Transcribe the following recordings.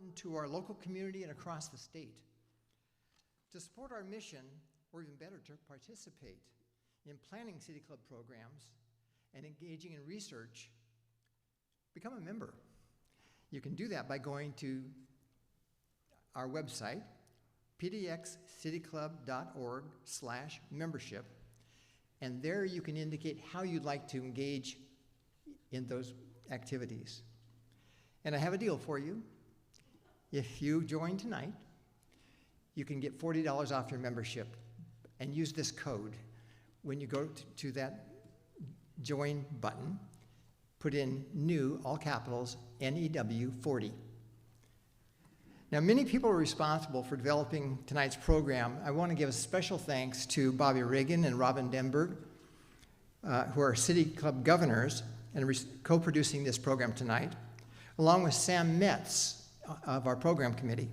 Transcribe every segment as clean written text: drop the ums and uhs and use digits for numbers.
important to our local community and across the state. To support our mission, or even better, to participate in planning City Club programs and engaging in research, become a member. You can do that by going to our website, pdxcityclub.org/membership, and there you can indicate how you'd like to engage in those activities. And I have a deal for you. If you join tonight, you can get $40 off your membership, and use this code. When you go to that join button, put in new, all capitals, NEW40. Now, many people are responsible for developing tonight's program. I want to give a special thanks to Bobby Reagan and Robin Denberg, who are City Club governors and co-producing this program tonight, along with Sam Metz of our program committee.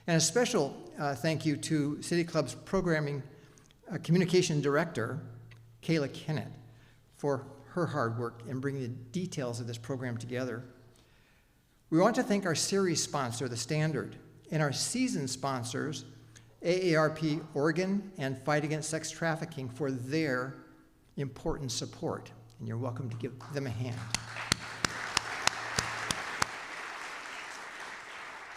And a special thank you to City Club's programming communication director, Kayla Kennett, for her hard work in bringing the details of this program together. We want to thank our series sponsor, The Standard, and our season sponsors, AARP Oregon and Fight Against Sex Trafficking, for their important support. And you're welcome to give them a hand.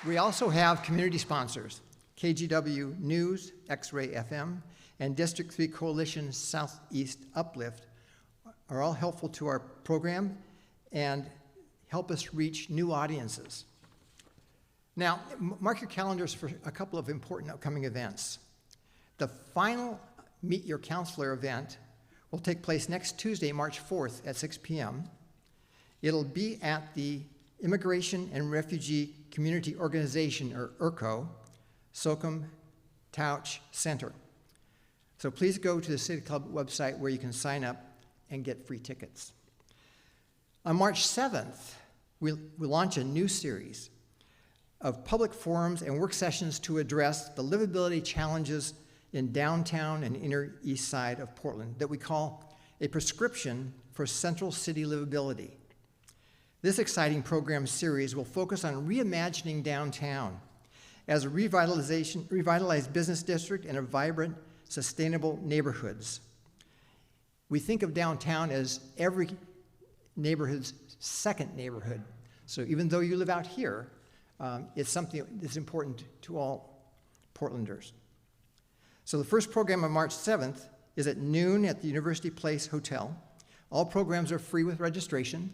We also have community sponsors, KGW News, X-Ray FM, and District 3 Coalition Southeast Uplift are all helpful to our program and help us reach new audiences. Now, mark your calendars for a couple of important upcoming events. The final Meet Your Counselor event will take place next Tuesday, March 4th at 6 p.m. It'll be at the Immigration and Refugee Community Organization, or IRCO, Socom Touch Center. So please go to the City Club website where you can sign up and get free tickets. On March 7th, we'll launch a new series of public forums and work sessions to address the livability challenges in downtown and inner east side of Portland that we call a prescription for central city livability. This exciting program series will focus on reimagining downtown as a revitalized business district and a vibrant, sustainable neighborhoods. We think of downtown as every neighborhood's second neighborhood. So even though you live out here, it's something that's important to all Portlanders. So the first program on March 7th is at noon at the University Place Hotel. All programs are free with registration,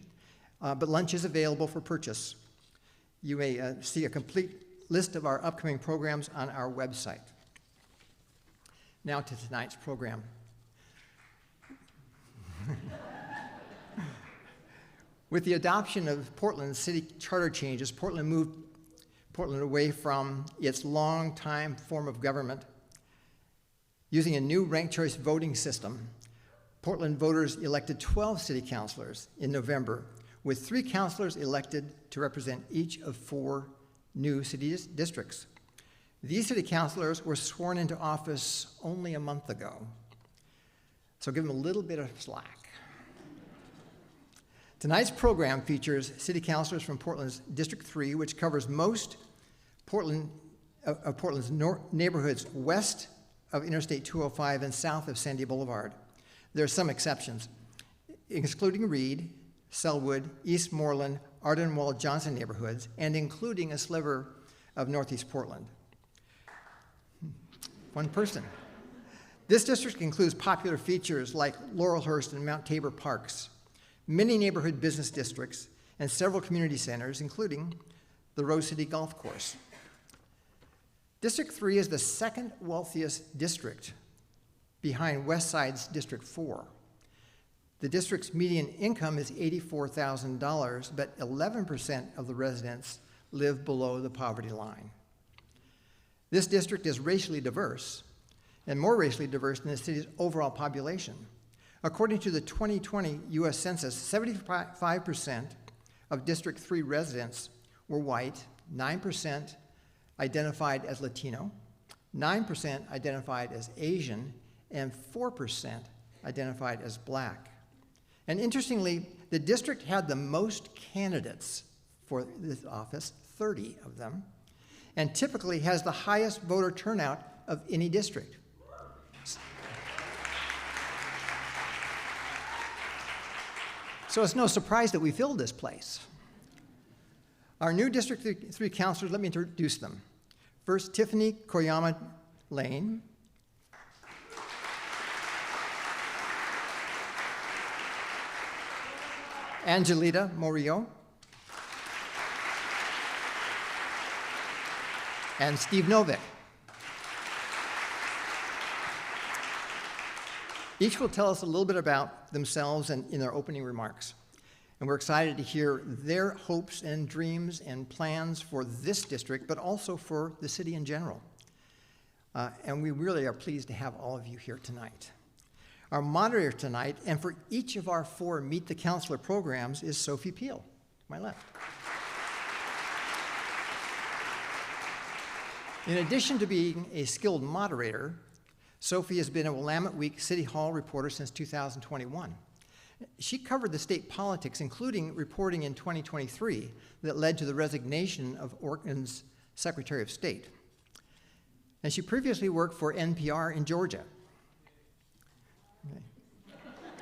but lunch is available for purchase. You may see a complete list of our upcoming programs on our website. Now to tonight's program. With the adoption of Portland's city charter changes, Portland moved Portland away from its long-time form of government. Using a new ranked choice voting system, Portland voters elected 12 city councilors in November, with 3 councilors elected to represent each of 4 new city districts. These city councilors were sworn into office only a month ago, so give them a little bit of slack. Tonight's program features city councilors from Portland's District 3, which covers most Portland's neighborhoods west of Interstate 205 and south of Sandy Boulevard. There are some exceptions, excluding Reed, Selwood, Eastmoreland, Ardenwald, Johnson neighborhoods, and including a sliver of Northeast Portland. One person. This district includes popular features like Laurelhurst and Mount Tabor parks, many neighborhood business districts, and several community centers, including the Rose City Golf Course. District 3 is the second wealthiest district behind West Side's District 4. The district's median income is $84,000, but 11% of the residents live below the poverty line. This district is racially diverse, and more racially diverse than the city's overall population. According to the 2020 U.S. Census, 75% of District 3 residents were white, 9% identified as Latino, 9% identified as Asian, and 4% identified as Black. And interestingly, the district had the most candidates for this office, 30 of them, and typically has the highest voter turnout of any district. So it's no surprise that we filled this place. Our new District 3 councilors, let me introduce them. First, Tiffany Koyama Lane. Angelita Morillo. And Steve Novick. Each will tell us a little bit about themselves and in their opening remarks. And we're excited to hear their hopes and dreams and plans for this district, but also for the city in general. And we really are pleased to have all of you here tonight. Our moderator tonight, and for each of our 4 Meet the Counselor programs, is Sophie Peel, to my left. In addition to being a skilled moderator, Sophie has been a Willamette Week City Hall reporter since 2021. She covered the state politics, including reporting in 2023 that led to the resignation of Oregon's Secretary of State. And she previously worked for NPR in Georgia. Okay.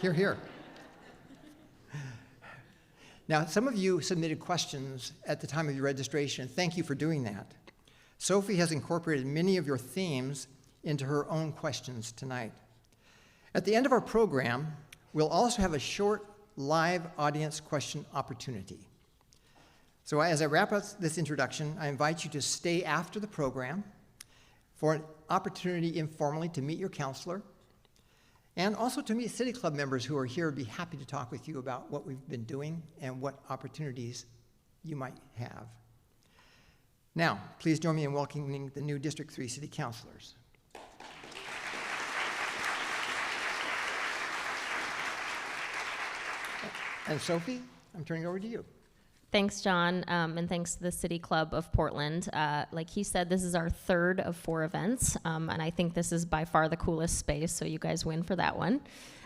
Hear, hear. Now, some of you submitted questions at the time of your registration. Thank you for doing that. Sophie has incorporated many of your themes into her own questions tonight. At the end of our program, we'll also have a short live audience question opportunity. So as I wrap up this introduction, I invite you to stay after the program for an opportunity informally to meet your counselor, and also to meet City Club members who are here and be happy to talk with you about what we've been doing and what opportunities you might have. Now, please join me in welcoming the new District 3 City Councilors. And Sophie, I'm turning it over to you. Thanks, John, and thanks to the City Club of Portland. Like he said, this is our 3rd of 4 events, and I think this is by far the coolest space, so you guys win for that one.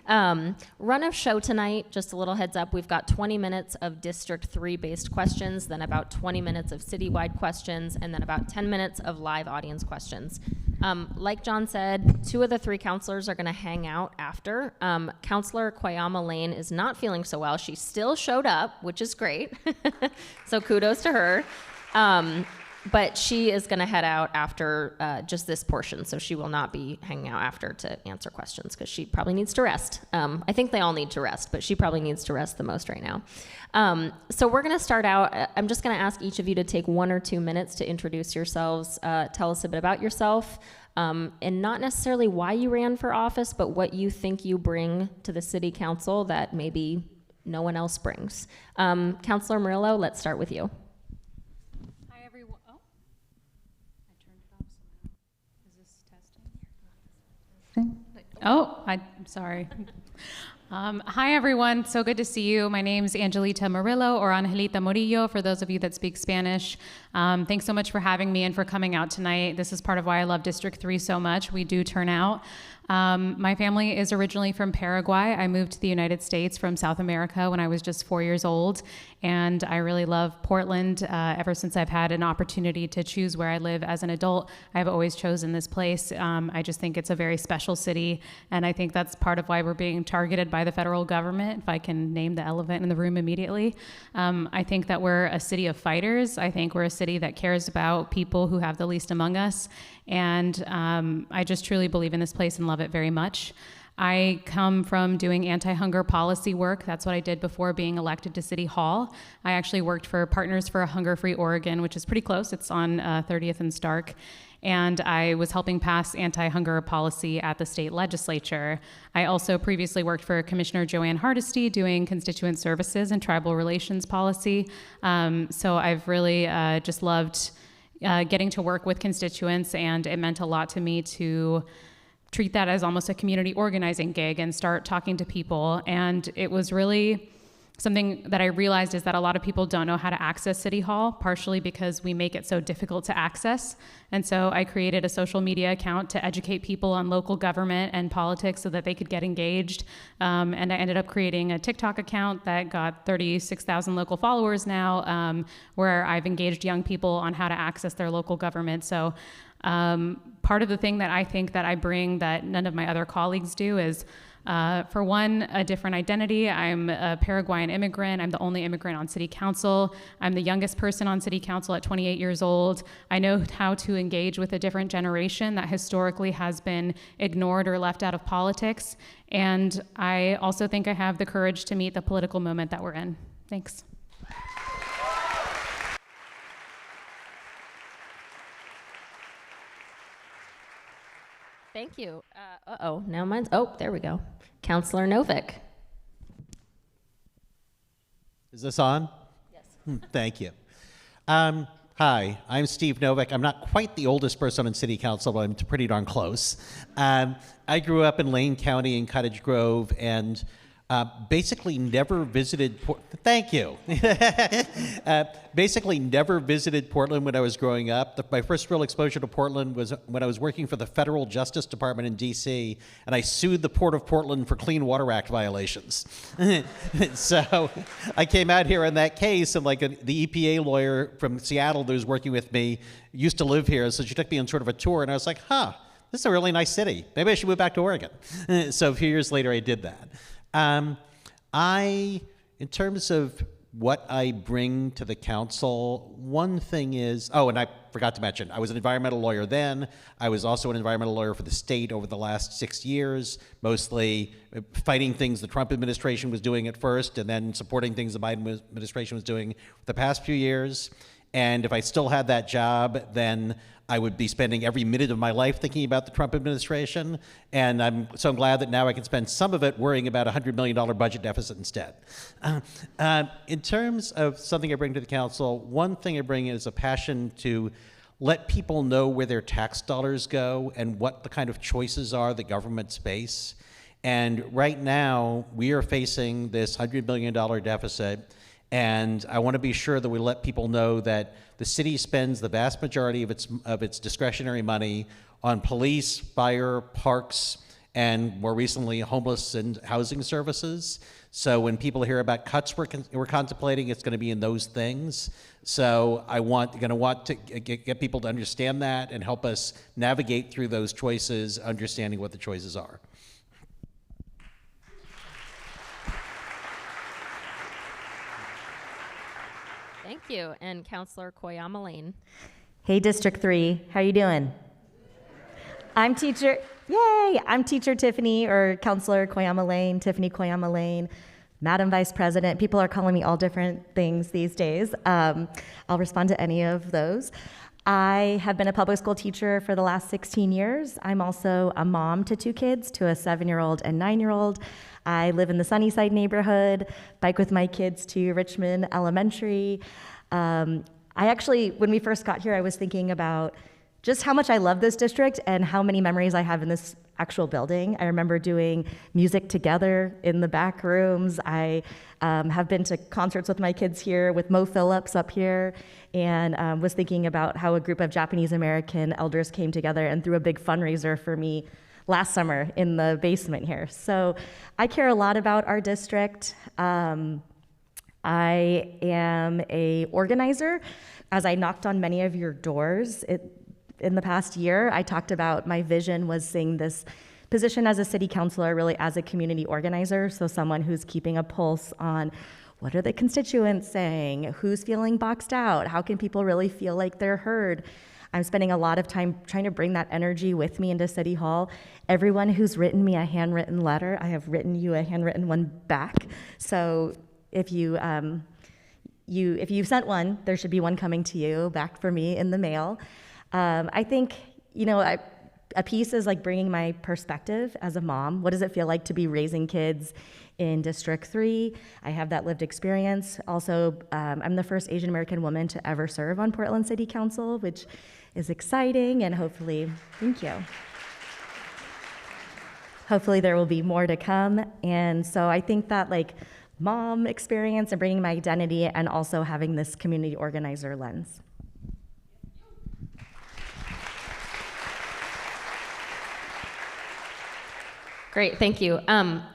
Run of show tonight, just a little heads up, we've got 20 minutes of District 3 based questions, then about 20 minutes of citywide questions, and then about 10 minutes of live audience questions. Like John said, 2 of the 3 counselors are gonna hang out after. Counselor Koyama Lane is not feeling so well. She still showed up, which is great. So kudos to her. But she is gonna head out after just this portion, so she will not be hanging out after to answer questions because she probably needs to rest. I think they all need to rest, but she probably needs to rest the most right now. So we're gonna start out, I'm just gonna ask each of you to take 1 or 2 minutes to introduce yourselves, tell us a bit about yourself, and not necessarily why you ran for office, but what you think you bring to the city council that maybe no one else brings. Councilor Murillo, let's start with you. Oh, I'm sorry. Hi, everyone. So good to see you. My name's Angelita Morillo, or Angelita Morillo, for those of you that speak Spanish. Thanks so much for having me and for coming out tonight. This is part of why I love District 3 so much. We do turn out. My family is originally from Paraguay. I moved to the United States from South America when I was just 4 years old, and I really love Portland. Ever since I've had an opportunity to choose where I live as an adult, I've always chosen this place. I just think it's a very special city, and I think that's part of why we're being targeted by the federal government, if I can name the elephant in the room immediately. I think that we're a city of fighters. I think we're a city that cares about people who have the least among us, and I just truly believe in this place and love it very much. I come from doing anti-hunger policy work. That's what I did before being elected to City Hall. I actually worked for Partners for a Hunger-Free Oregon, which is pretty close. It's on 30th and Stark. And I was helping pass anti-hunger policy at the state legislature. I also previously worked for Commissioner Joanne Hardesty doing constituent services and tribal relations policy. So I've really just loved getting to work with constituents, and it meant a lot to me to treat that as almost a community organizing gig and start talking to people. And it was really something that I realized is that a lot of people don't know how to access City Hall, partially because we make it so difficult to access. And so I created a social media account to educate people on local government and politics so that they could get engaged. And I ended up creating a TikTok account that got 36,000 local followers now, where I've engaged young people on how to access their local government. So part of the thing that I think that I bring that none of my other colleagues do is, for one, a different identity. I'm a Paraguayan immigrant. I'm the only immigrant on city council. I'm the youngest person on city council at 28 years old. I know how to engage with a different generation that historically has been ignored or left out of politics. And I also think I have the courage to meet the political moment that we're in. Thanks. Thank you. Now mine's, there we go. Counselor Novick. Is this on? Yes. Thank you. Hi, I'm Steve Novick. I'm not quite the oldest person on City Council, but I'm pretty darn close. I grew up in Lane County in Cottage Grove and basically never visited, thank you. Basically never visited Portland when I was growing up. My first real exposure to Portland was when I was working for the Federal Justice Department in DC, and I sued the Port of Portland for Clean Water Act violations. So I came out here in that case, and the EPA lawyer from Seattle that was working with me used to live here, so she took me on sort of a tour, and I was like, this is a really nice city. Maybe I should move back to Oregon. So a few years later, I did that. In terms of what I bring to the council, one thing is, and I forgot to mention, I was an environmental lawyer then. I was also an environmental lawyer for the state over the last 6 years, mostly fighting things the Trump administration was doing at first and then supporting things the Biden administration was doing the past few years. And if I still had that job, then I would be spending every minute of my life thinking about the Trump administration. And I'm so glad that now I can spend some of it worrying about a $100 million budget deficit instead. In terms of something I bring to the council, one thing I bring is a passion to let people know where their tax dollars go and what the kind of choices are that governments face. And right now, we are facing this $100 million deficit. And I want to be sure that we let people know that the city spends the vast majority of its discretionary money on police, fire, parks, and more recently, homeless and housing services. So when people hear about cuts we're contemplating, it's going to be in those things. So I'm going to want to get people to understand that and help us navigate through those choices, understanding what the choices are. Thank you. And Counselor Koyama Lane. Hey, District 3, how you doing? I'm teacher Tiffany, or Counselor Koyama Lane, Tiffany Koyama Lane, Madam Vice President. People are calling me all different things these days. I'll respond to any of those. I have been a public school teacher for the last 16 years. I'm also a mom to 2 kids, to a 7-year-old and 9-year-old. I live in the Sunnyside neighborhood, bike with my kids to Richmond Elementary. When we first got here, I was thinking about just how much I love this district and how many memories I have in this actual building. I remember doing music together in the back rooms. I have been to concerts with my kids here, with Mo Phillips up here, and was thinking about how a group of Japanese American elders came together and threw a big fundraiser for me last summer in the basement here. So I care a lot about our district. I am an organizer. As I knocked on many of your doors in the past year, I talked about my vision was seeing this position as a city councilor really as a community organizer, so someone who's keeping a pulse on what are the constituents saying, who's feeling boxed out, how can people really feel like they're heard. I'm spending a lot of time trying to bring that energy with me into City Hall. Everyone who's written me a handwritten letter, I have written you a handwritten one back. So if you sent one, there should be one coming to you back for me in the mail. I think, a piece is like bringing my perspective as a mom. What does it feel like to be raising kids in District 3? I have that lived experience. Also, I'm the first Asian American woman to ever serve on Portland City Council, which is exciting, and hopefully, thank you. Hopefully there will be more to come. And so I think that mom experience and bringing my identity, and also having this community organizer lens. Great, thank you.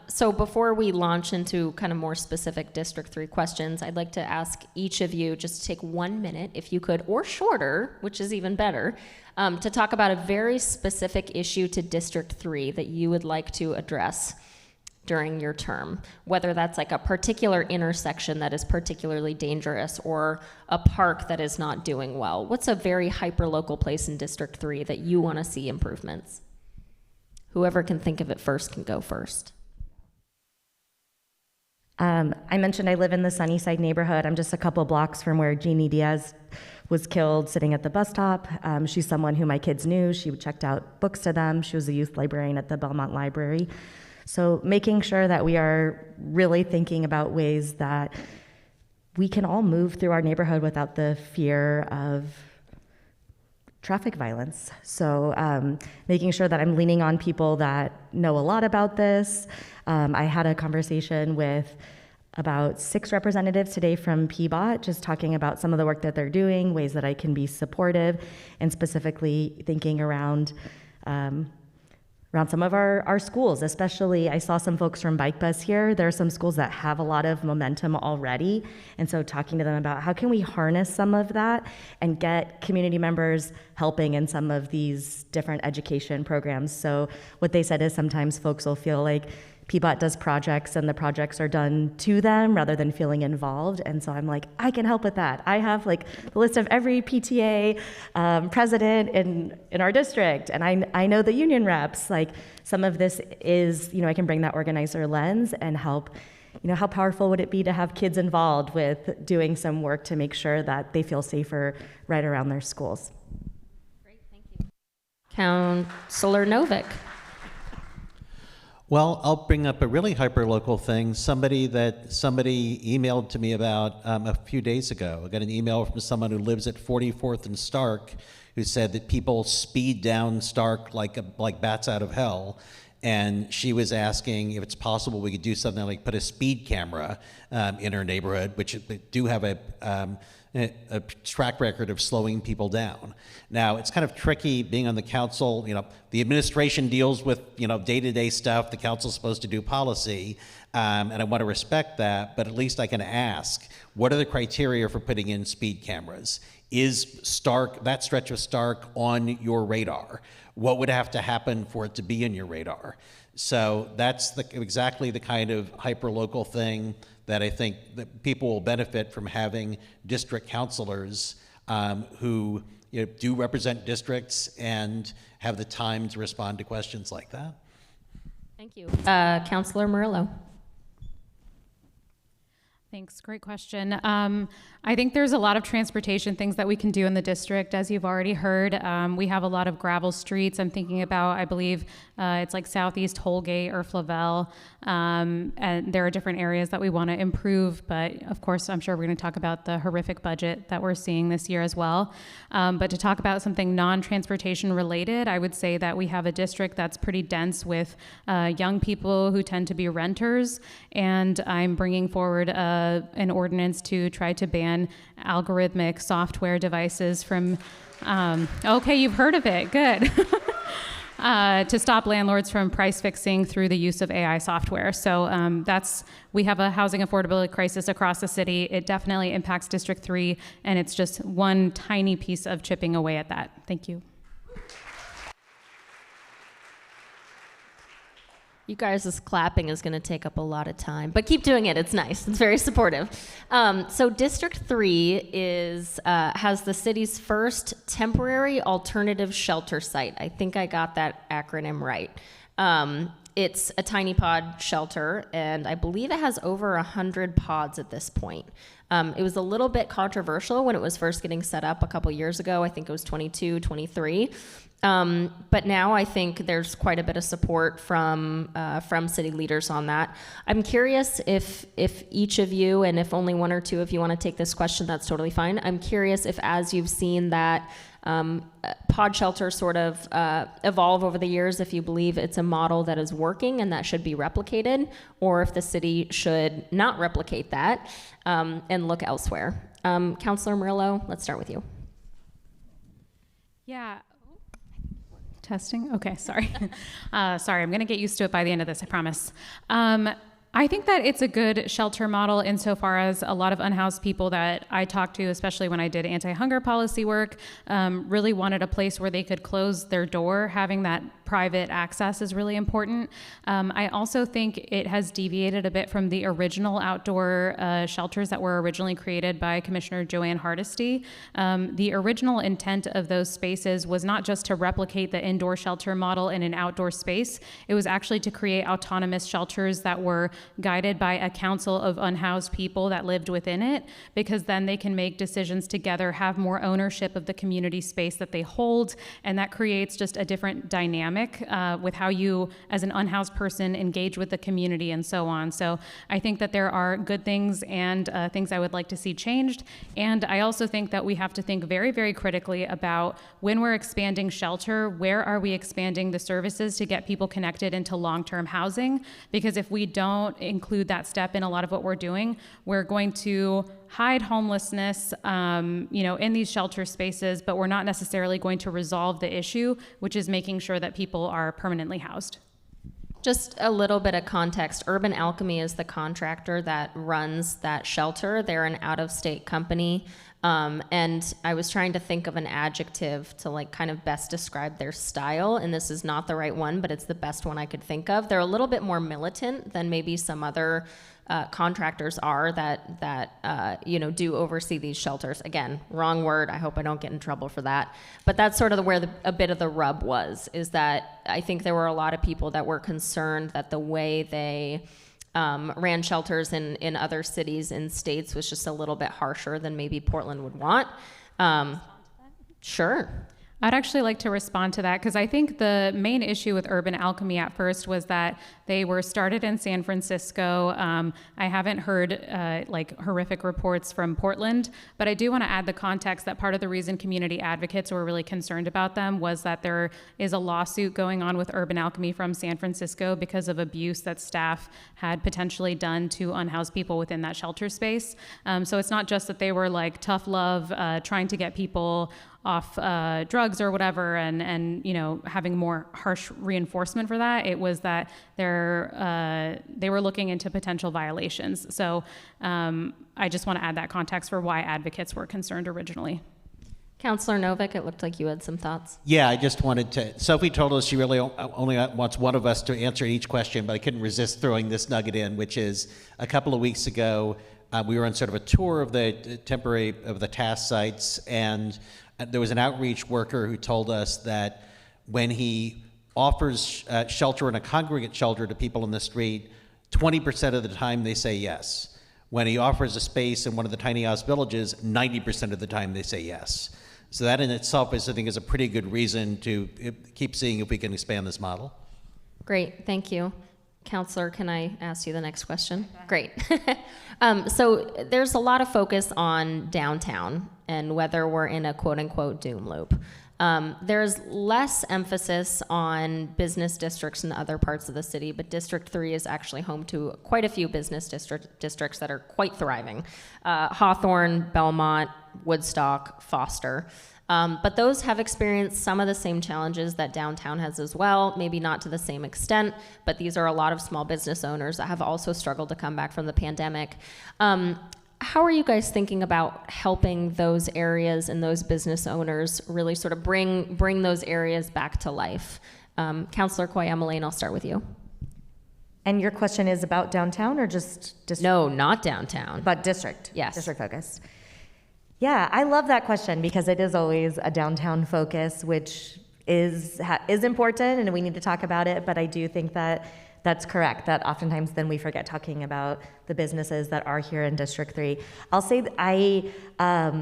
So before we launch into kind of more specific District 3 questions, I'd like to ask each of you just to take 1 minute, if you could, or shorter, which is even better, to talk about a very specific issue to District 3 that you would like to address during your term, whether that's like a particular intersection that is particularly dangerous or a park that is not doing well. What's a very hyper-local place in District 3 that you want to see improvements? Whoever can think of it first can go first. I mentioned I live in the Sunnyside neighborhood. I'm just a couple blocks from where Jeannie Diaz was killed sitting at the bus stop. She's someone who my kids knew. She checked out books to them. She was a youth librarian at the Belmont Library. So making sure that we are really thinking about ways that we can all move through our neighborhood without the fear of traffic violence. So making sure that I'm leaning on people that know a lot about this. I had a conversation with about 6 representatives today from PBOT, just talking about some of the work that they're doing, ways that I can be supportive, and specifically thinking around some of our schools. Especially, I saw some folks from Bike Bus here. There are some schools that have a lot of momentum already, and so talking to them about how can we harness some of that and get community members helping in some of these different education programs. So what they said is sometimes folks will feel like PBOT does projects and the projects are done to them rather than feeling involved. And so I'm like, I can help with that. I have like the list of every PTA president in our district. And I know the union reps. Like some of this is, I can bring that organizer lens and help. How powerful would it be to have kids involved with doing some work to make sure that they feel safer right around their schools? Great, thank you. Councilor Novick. Well, I'll bring up a really hyper-local thing, somebody emailed to me about a few days ago. I got an email from someone who lives at 44th and Stark who said that people speed down Stark like bats out of hell. And she was asking if it's possible we could do something like put a speed camera in her neighborhood, which do have a track record of slowing people down. Now, it's kind of tricky being on the council. The administration deals with, day-to-day stuff. The council's supposed to do policy, and I want to respect that, but at least I can ask, what are the criteria for putting in speed cameras? Is that stretch of Stark on your radar? What would have to happen for it to be in your radar? So that's exactly the kind of hyper-local thing that I think that people will benefit from having district councilors who do represent districts and have the time to respond to questions like that. Thank you. Councilor Morillo. Thanks, great question. I think there's a lot of transportation things that we can do in the district, as you've already heard. We have a lot of gravel streets. I'm thinking about, I believe it's like Southeast Holgate or Flavel, and there are different areas that we want to improve, but of course, I'm sure we're going to talk about the horrific budget that we're seeing this year as well. But to talk about something non-transportation related, I would say that we have a district that's pretty dense with young people who tend to be renters, and I'm bringing forward an ordinance to try to ban algorithmic software devices from, okay, you've heard of it, good. To stop landlords from price fixing through the use of AI software. So we have a housing affordability crisis across the city. It definitely impacts District 3, and it's just one tiny piece of chipping away at that. Thank you. You guys' clapping is going to take up a lot of time, but keep doing it. It's nice. It's very supportive. So District 3 has the city's first temporary alternative shelter site. I think I got that acronym right. It's a tiny pod shelter, and I believe it has over 100 pods at this point. It was a little bit controversial when it was first getting set up a couple years ago. I think it was 22, 23. But now I think there's quite a bit of support from city leaders on that. I'm curious if each of you, and if only one or two of you want to take this question, that's totally fine. I'm curious if, as you've seen that pod shelter sort of evolve over the years, if you believe it's a model that is working and that should be replicated, or if the city should not replicate that and look elsewhere. Councilor Murillo, let's start with you. Yeah. Testing? Okay, sorry. Sorry, I'm going to get used to it by the end of this, I promise. I think that it's a good shelter model insofar as a lot of unhoused people that I talked to, especially when I did anti-hunger policy work, really wanted a place where they could close their door. Having that private access is really important. I also think it has deviated a bit from the original outdoor shelters that were originally created by Commissioner Joanne Hardesty. The original intent of those spaces was not just to replicate the indoor shelter model in an outdoor space. It was actually to create autonomous shelters that were guided by a council of unhoused people that lived within it, because then they can make decisions together, have more ownership of the community space that they hold, and that creates just a different dynamic with how you, as an unhoused person, engage with the community and so on. So I think that there are good things and things I would like to see changed. And I also think that we have to think very, very critically about when we're expanding shelter, where are we expanding the services to get people connected into long-term housing? Because if we don't include that step in a lot of what we're doing, we're going to hide homelessness, in these shelter spaces, but we're not necessarily going to resolve the issue, which is making sure that people are permanently housed. Just a little bit of context. Urban Alchemy is the contractor that runs that shelter. They're an out-of-state company. And I was trying to think of an adjective to kind of best describe their style, and this is not the right one, but it's the best one I could think of. They're a little bit more militant than maybe some other contractors are that do oversee these shelters. Again, wrong word. I hope I don't get in trouble for that. But that's sort of where a bit of the rub was, is that I think there were a lot of people that were concerned that the way they ran shelters in other cities and states was just a little bit harsher than maybe Portland would want. Sure. I'd actually like to respond to that, because I think the main issue with Urban Alchemy at first was that they were started in San Francisco. I haven't heard horrific reports from Portland, but I do want to add the context that part of the reason community advocates were really concerned about them was that there is a lawsuit going on with Urban Alchemy from San Francisco because of abuse that staff had potentially done to unhoused people within that shelter space. So it's not just that they were tough love, trying to get people off drugs or whatever, and having more harsh reinforcement for that. It was that they were looking into potential violations. So I just want to add that context for why advocates were concerned originally. Councilor Novick, it looked like you had some thoughts. Yeah, I just wanted to, Sophie told us she really only wants one of us to answer each question, but I couldn't resist throwing this nugget in, which is a couple of weeks ago, we were on sort of a tour of the task sites, and there was an outreach worker who told us that when he offers shelter and a congregate shelter to people in the street, 20% of the time they say yes. When he offers a space in one of the tiny house villages, 90% of the time they say yes. So that in itself I think is a pretty good reason to keep seeing if we can expand this model. Great, thank you. Counselor, can I ask you the next question? Okay. Great. So there's a lot of focus on downtown and whether we're in a quote-unquote doom loop. There's less emphasis on business districts in other parts of the city, but District 3 is actually home to quite a few business districts that are quite thriving. Hawthorne, Belmont, Woodstock, Foster. But those have experienced some of the same challenges that downtown has as well, maybe not to the same extent, but these are a lot of small business owners that have also struggled to come back from the pandemic. How are you guys thinking about helping those areas and those business owners really sort of bring those areas back to life? Councilor Koyama Lane, I'll start with you. And your question is about downtown or just district? No, not downtown. But district? Yes. District focused. Yeah, I love that question because it is always a downtown focus, which is important and we need to talk about it, but I do think that that's correct, that oftentimes then we forget talking about the businesses that are here in District 3. I'll say that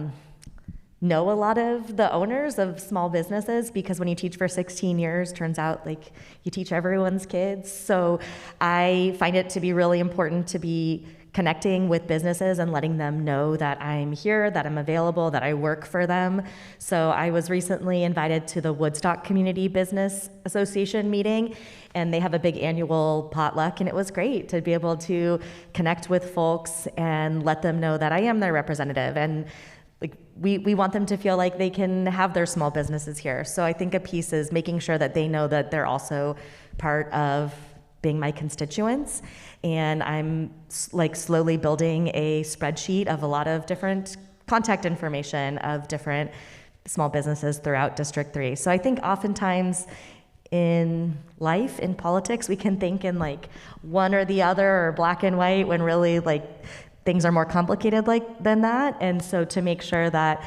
know a lot of the owners of small businesses, because when you teach for 16 years, turns out like you teach everyone's kids. So I find it to be really important to be connecting with businesses and letting them know that I'm here, that I'm available, that I work for them. So I was recently invited to the Woodstock Community Business Association meeting, and they have a big annual potluck, and it was great to be able to connect with folks and let them know that I am their representative. And like we want them to feel like they can have their small businesses here. So I think a piece is making sure that they know that they're also part of being my constituents. And I'm like slowly building a spreadsheet of a lot of different contact information of different small businesses throughout District 3. So I think oftentimes in life, in politics, we can think in like one or the other or black and white, when really like things are more complicated than that. And so to make sure that,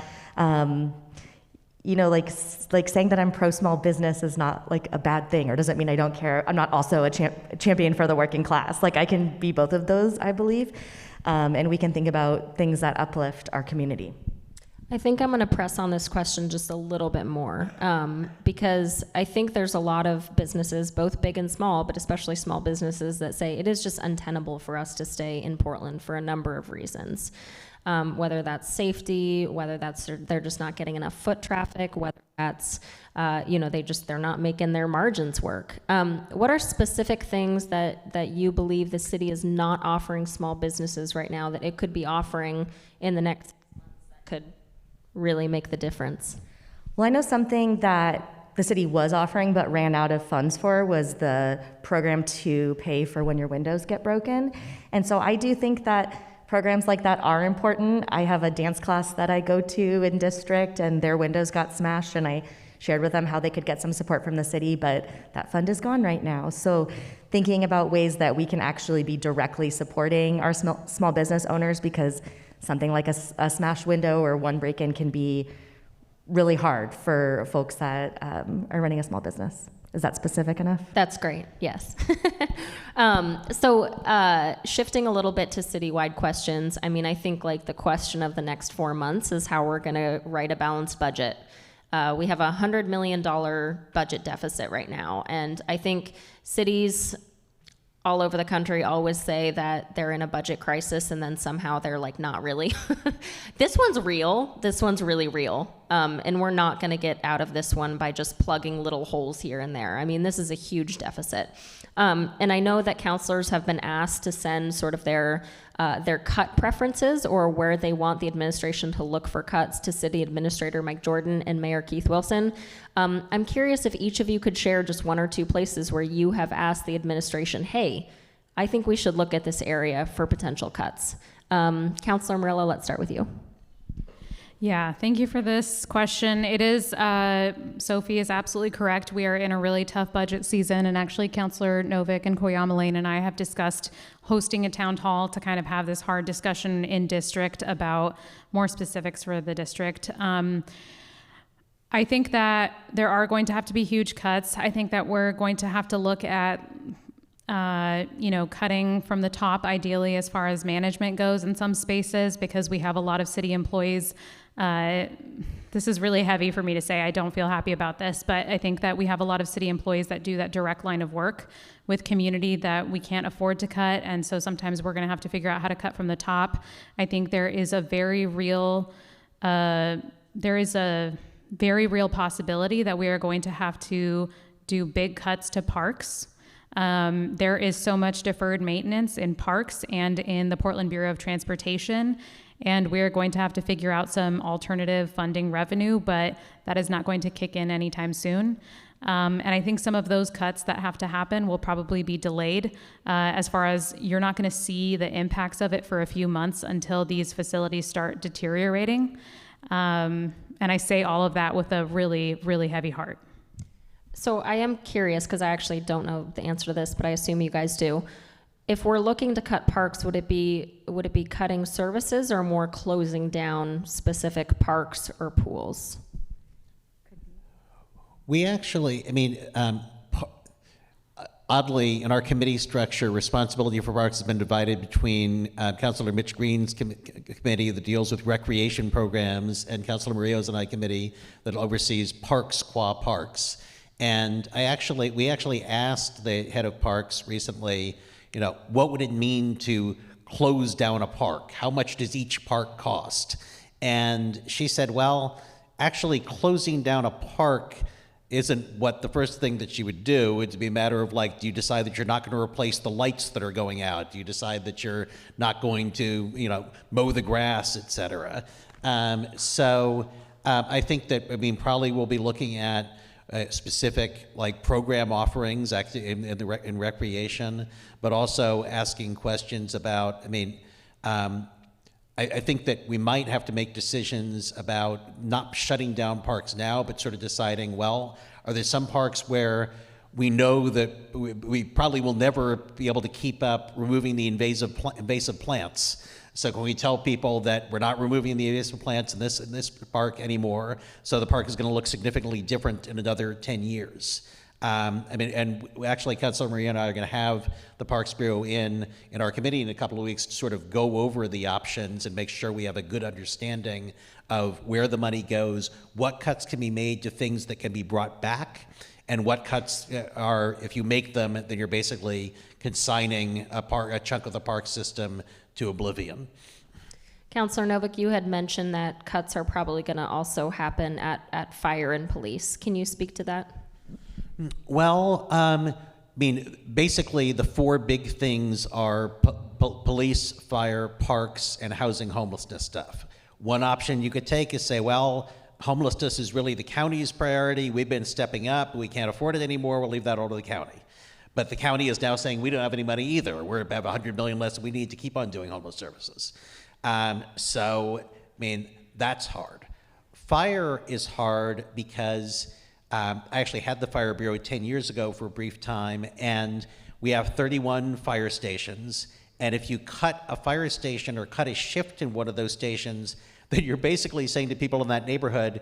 you know, like saying that I'm pro small business is not like a bad thing, or doesn't mean I don't care. I'm not also a champion for the working class. Like I can be both of those, I believe. And we can think about things that uplift our community. I think I'm going to press on this question just a little bit more, because I think there's a lot of businesses, both big and small, but especially small businesses, that say it is just untenable for us to stay in Portland for a number of reasons. Whether that's safety, whether that's they're just not getting enough foot traffic, whether that's they're not making their margins work. What are specific things that you believe the city is not offering small businesses right now that it could be offering in the next months that could really make the difference? Well, I know something that the city was offering but ran out of funds for was the program to pay for when your windows get broken. And so I do think that programs like that are important. I have a dance class that I go to in district, and their windows got smashed, and I shared with them how they could get some support from the city, but that fund is gone right now. So thinking about ways that we can actually be directly supporting our small business owners, because something like a smashed window or one break-in can be really hard for folks that are running a small business. Is that specific enough? That's great, yes. Shifting a little bit to citywide questions, I mean, I think like the question of the next 4 months is how we're gonna write a balanced budget. We have a $100 million budget deficit right now, and I think cities all over the country always say that they're in a budget crisis, and then somehow they're like, not really. This one's real. This one's really real. And we're not going to get out of this one by just plugging little holes here and there. I mean, this is a huge deficit. And I know that councilors have been asked to send sort of their cut preferences, or where they want the administration to look for cuts, to City Administrator Mike Jordan and Mayor Keith Wilson. I'm curious if each of you could share just one or two places where you have asked the administration, hey, I think we should look at this area for potential cuts. Councilor Morillo, let's start with you. Yeah, thank you for this question. It is, Sophie is absolutely correct. We are in a really tough budget season, and actually Councilor Novick and Koyama Lane and I have discussed hosting a town hall to kind of have this hard discussion in district about more specifics for the district. I think that there are going to have to be huge cuts. I think that we're going to have to look at cutting from the top, ideally, as far as management goes in some spaces, because we have a lot of city employees. This is really heavy for me to say. I don't feel happy about this, but I think that we have a lot of city employees that do that direct line of work with community that we can't afford to cut, and so sometimes we're going to have to figure out how to cut from the top. I think there is a very real possibility that we are going to have to do big cuts to parks. There is so much deferred maintenance in parks and in the Portland Bureau of Transportation, and we're going to have to figure out some alternative funding revenue, but that is not going to kick in anytime soon. And I think some of those cuts that have to happen will probably be delayed, as far as you're not going to see the impacts of it for a few months until these facilities start deteriorating. And I say all of that with a really, really heavy heart. So I am curious, because I actually don't know the answer to this, but I assume you guys do. If we're looking to cut parks, would it be cutting services or more closing down specific parks or pools? We actually, Oddly, in our committee structure, responsibility for parks has been divided between Councilor Mitch Green's committee that deals with recreation programs and Councilor Murillo's and I committee that oversees parks qua parks. And we actually asked the head of parks recently, what would it mean to close down a park? How much does each park cost? And she said, well, actually closing down a park isn't what the first thing that she would do. It'd be a matter of do you decide that you're not going to replace the lights that are going out? Do you decide that you're not going to, mow the grass, et cetera? So I think that, probably we'll be looking at specific program offerings in recreation, but also asking questions about, I think that we might have to make decisions about not shutting down parks now, but sort of deciding, well, are there some parks where we know that we probably will never be able to keep up removing the invasive plants? So can we tell people that we're not removing the invasive plants in this park anymore, so the park is going to look significantly different in another 10 years? And actually, Councilor Maria and I are going to have the Parks Bureau in our committee in a couple of weeks to sort of go over the options and make sure we have a good understanding of where the money goes, what cuts can be made to things that can be brought back, and what cuts are, if you make them, then you're basically consigning a chunk of the park system to oblivion. Councilor Novick, you had mentioned that cuts are probably going to also happen at fire and police. Can you speak to that? Well, basically the four big things are police, fire, parks, and housing homelessness stuff. One option you could take is say, well, homelessness is really the county's priority. We've been stepping up. We can't afford it anymore. We'll leave that all to the county. But the county is now saying we don't have any money either. We have $100 million less than we need to keep on doing homeless services. That's hard. Fire is hard because I actually had the Fire Bureau 10 years ago for a brief time, and we have 31 fire stations. And if you cut a fire station or cut a shift in one of those stations, then you're basically saying to people in that neighborhood,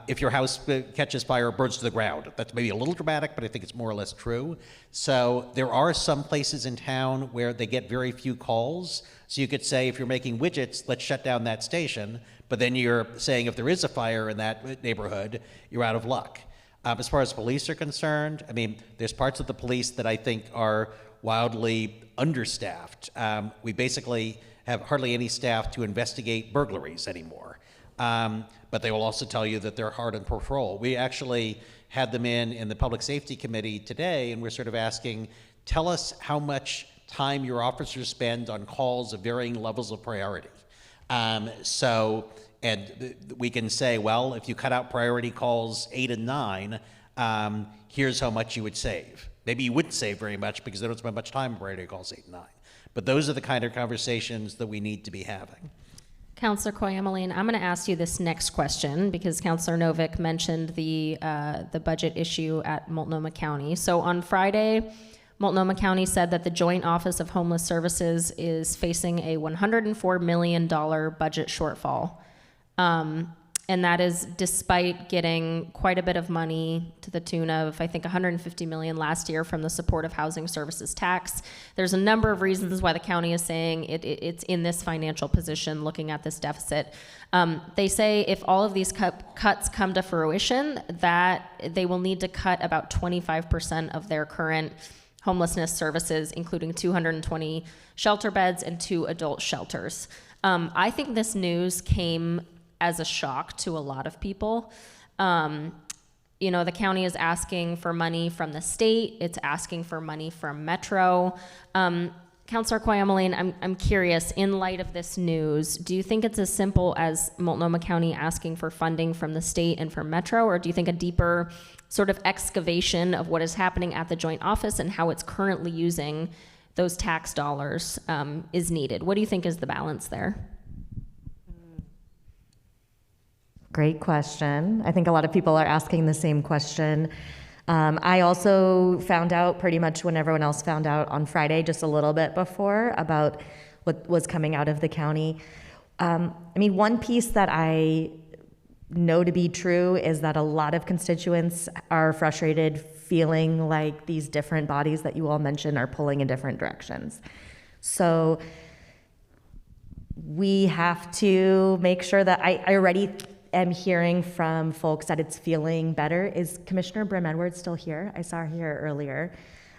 if your house catches fire or burns to the ground. That's maybe a little dramatic, but I think it's more or less true. So there are some places in town where they get very few calls. So you could say, if you're making widgets, let's shut down that station. But then you're saying if there is a fire in that neighborhood, you're out of luck. As far as police are concerned, there's parts of the police that I think are wildly understaffed. We basically have hardly any staff to investigate burglaries anymore. But they will also tell you that they're hard on patrol. We actually had them in the Public Safety Committee today, and we're sort of asking, tell us how much time your officers spend on calls of varying levels of priority. And we can say, well, if you cut out priority calls 8 and 9, here's how much you would save. Maybe you wouldn't save very much because they don't spend much time on priority calls 8 and 9. But those are the kind of conversations that we need to be having. Councilor Koyama Lane, I'm going to ask you this next question because Councilor Novick mentioned the budget issue at Multnomah County. So on Friday, Multnomah County said that the Joint Office of Homeless Services is facing a $104 million budget shortfall. And that is despite getting quite a bit of money to the tune of, I think, $150 million last year from the Supportive Housing Services tax. There's a number of reasons why the county is saying it's in this financial position looking at this deficit. They say if all of these cuts come to fruition, that they will need to cut about 25% of their current homelessness services, including 220 shelter beds and 2 adult shelters. I think this news came as a shock to a lot of people. The county is asking for money from the state. It's asking for money from Metro. Councilor Koyama Lane, I'm curious, in light of this news, do you think it's as simple as Multnomah County asking for funding from the state and from Metro, or do you think a deeper sort of excavation of what is happening at the joint office and how it's currently using those tax dollars is needed? What do you think is the balance there? Great question. I think a lot of people are asking the same question. I also found out pretty much when everyone else found out on Friday, just a little bit before, about what was coming out of the county. One piece that I know to be true is that a lot of constituents are frustrated, feeling like these different bodies that you all mentioned are pulling in different directions. So we have to make sure that I already am hearing from folks that it's feeling better. Is Commissioner Brim Edwards still here? I saw her here earlier.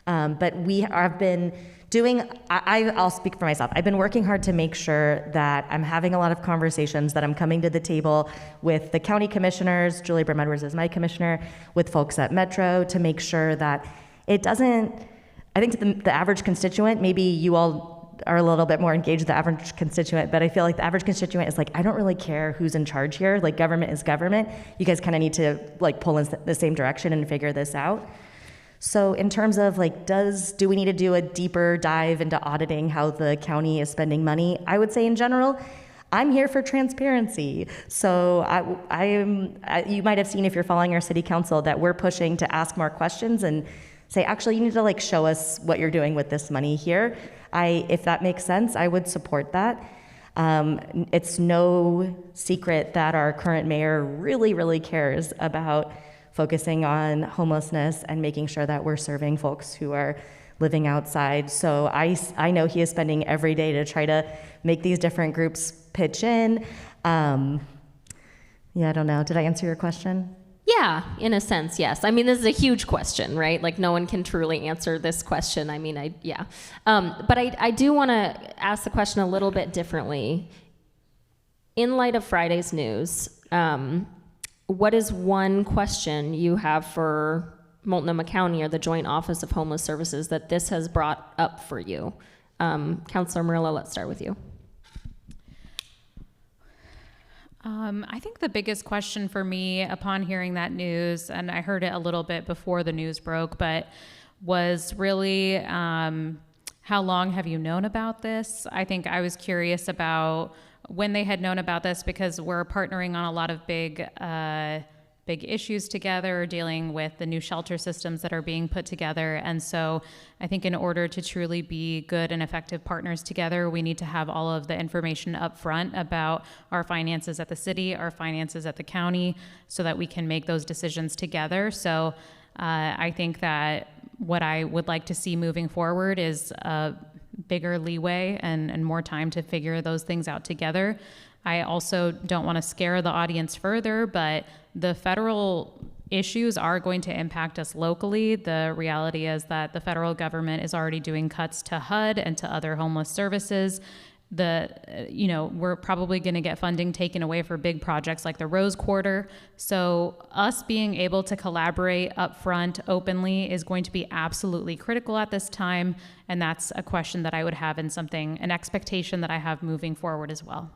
But we have been doing, I'll speak for myself. I've been working hard to make sure that I'm having a lot of conversations, that I'm coming to the table with the county commissioners, Julie Brim Edwards is my commissioner, with folks at Metro, to make sure that it doesn't, I think the average constituent, maybe you all are a little bit more engaged with the average constituent, but I feel like the average constituent is like, I don't really care who's in charge here. Like, government is government. You guys kind of need to like pull in the same direction and figure this out. So in terms of like, do we need to do a deeper dive into auditing how the county is spending money? I would say in general, I'm here for transparency. So you might have seen, if you're following our city council, that we're pushing to ask more questions and say, actually, you need to like show us what you're doing with this money here. If that makes sense, I would support that. It's no secret that our current mayor really, really cares about focusing on homelessness and making sure that we're serving folks who are living outside. So I know he is spending every day to try to make these different groups pitch in. I don't know. Did I answer your question? Yeah, in a sense, yes. I mean, this is a huge question, right? Like, no one can truly answer this question. I mean, but I do want to ask the question a little bit differently. In light of Friday's news, what is one question you have for Multnomah County or the Joint Office of Homeless Services that this has brought up for you? Councilor Murillo, let's start with you. I think the biggest question for me upon hearing that news, and I heard it a little bit before the news broke, but was really how long have you known about this? I think I was curious about when they had known about this, because we're partnering on a lot of big issues together, dealing with the new shelter systems that are being put together. And so I think in order to truly be good and effective partners together, we need to have all of the information up front about our finances at the city, our finances at the county, so that we can make those decisions together. So I think that what I would like to see moving forward is a bigger leeway and more time to figure those things out together. I also don't want to scare the audience further, but the federal issues are going to impact us locally. The reality is that the federal government is already doing cuts to HUD and to other homeless services. We're probably going to get funding taken away for big projects like the Rose Quarter. So us being able to collaborate up front openly is going to be absolutely critical at this time. And that's a question that I would have, and an expectation that I have moving forward as well.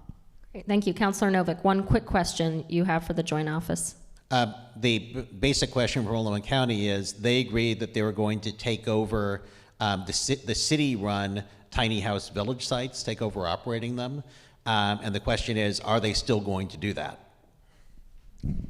Great. Thank you. Councilor Novick, one quick question you have for the Joint Office. The basic question for Multnomah County is, they agreed that they were going to take over the city-run tiny house village sites, take over operating them. And the question is, are they still going to do that?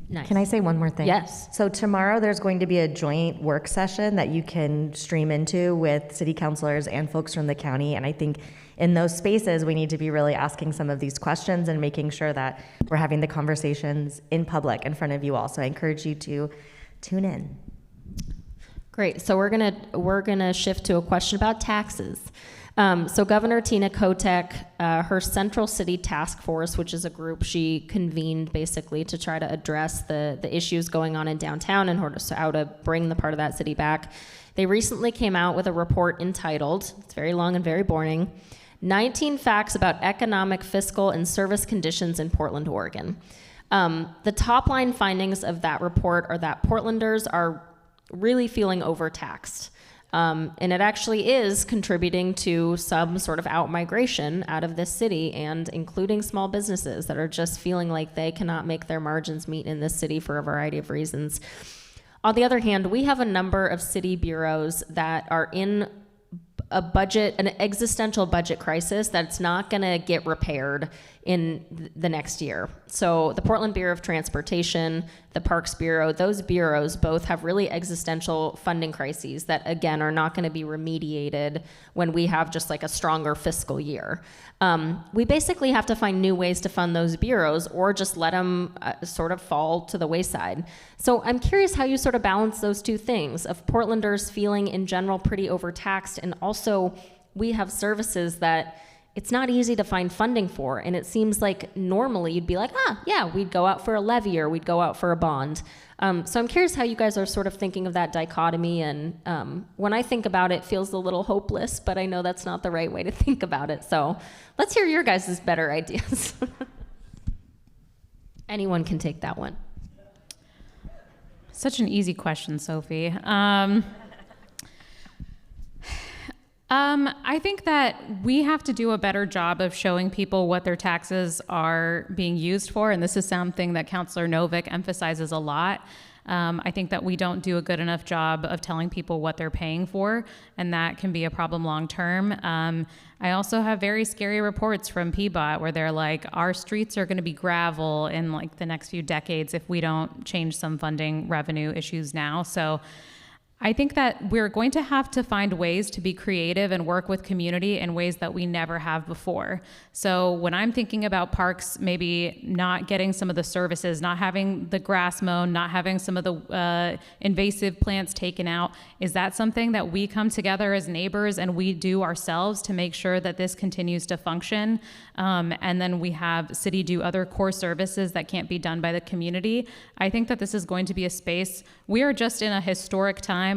Nice. Can I say one more thing? Yes. So tomorrow there's going to be a joint work session that you can stream into with city councilors and folks from the county. And I think in those spaces, we need to be really asking some of these questions and making sure that we're having the conversations in public in front of you all. So I encourage you to tune in. Great. So we're gonna shift to a question about taxes. So Governor Tina Kotek, her Central City Task Force, which is a group she convened basically to try to address the issues going on in downtown and how to bring the part of that city back. They recently came out with a report entitled, it's very long and very boring, 19 Facts About Economic, Fiscal, and Service Conditions in Portland, Oregon. The top line findings of that report are that Portlanders are really feeling overtaxed. And it actually is contributing to some sort of out-migration out of this city, and including small businesses that are just feeling like they cannot make their margins meet in this city for a variety of reasons. On the other hand, we have a number of city bureaus that are in an existential budget crisis that's not going to get repaired in the next year. So the Portland Bureau of Transportation, the Parks Bureau, those bureaus both have really existential funding crises that, again, are not going to be remediated when we have just like a stronger fiscal year. We basically have to find new ways to fund those bureaus or just let them sort of fall to the wayside. So I'm curious how you sort of balance those two things of Portlanders feeling in general pretty overtaxed, and also we have services that it's not easy to find funding for, and it seems like normally you'd be like, yeah, we'd go out for a levy or we'd go out for a bond. So I'm curious how you guys are sort of thinking of that dichotomy, and when I think about it, it feels a little hopeless, but I know that's not the right way to think about it. So let's hear your guys' better ideas. Anyone can take that one. Such an easy question, Sophie. I think that we have to do a better job of showing people what their taxes are being used for, and this is something that Councilor Novick emphasizes a lot. I think that we don't do a good enough job of telling people what they're paying for, and that can be a problem long term. I also have very scary reports from PBOT where they're like, our streets are going to be gravel in like the next few decades if we don't change some funding revenue issues now. So I think that we're going to have to find ways to be creative and work with community in ways that we never have before. So when I'm thinking about parks, maybe not getting some of the services, not having the grass mown, not having some of the invasive plants taken out, is that something that we come together as neighbors and we do ourselves to make sure that this continues to function? And then we have city do other core services that can't be done by the community. I think that this is going to be a space, we are just in a historic time